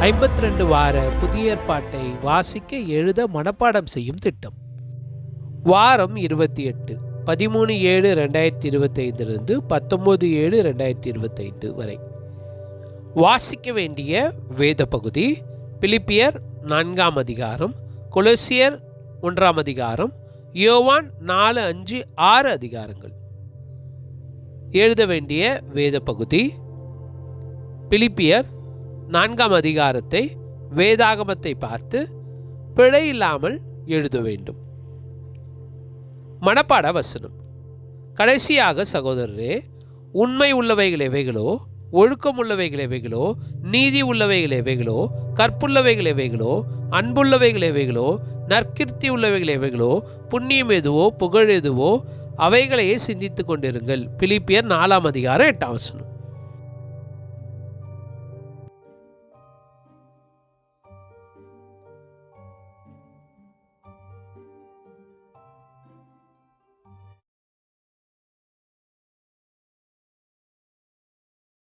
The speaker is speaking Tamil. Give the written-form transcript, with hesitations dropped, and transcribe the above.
52 வார புதிய ஏற்பாட்டை வாசிக்க எழுத மனப்பாடம் செய்யும் திட்டம். வாரம் 28 13/7/2025 19/7/2025 வரை. வாசிக்க வேண்டிய வேத பகுதி பிலிப்பியர் 4ஆம் அதிகாரம், கொலோசியர் 1ஆம் அதிகாரம், யோவான் 4, 5, 6 அதிகாரங்கள். எழுத வேண்டிய வேத பகுதி பிலிப்பியர் 4ஆம் அதிகாரத்தை வேதாகமத்தை பார்த்து பிழை இல்லாமல் எழுத வேண்டும். மனப்பாட வசனம். கடைசியாக சகோதரரே, உண்மை உள்ளவைகள் எவைகளோ, ஒழுக்கம் உள்ளவைகள் எவைகளோ, நீதி உள்ளவைகள் எவைகளோ, கற்புள்ளவைகள் எவைகளோ, அன்புள்ளவைகள் எவைகளோ, நற்கிர்த்தி உள்ளவைகள் எவைகளோ, புண்ணியம் எதுவோ, புகழ் எதுவோ, அவைகளையே சிந்தித்து கொண்டிருங்கள். பிலிப்பியர் 4ஆம் அதிகாரம் 8ஆம் வசனம்.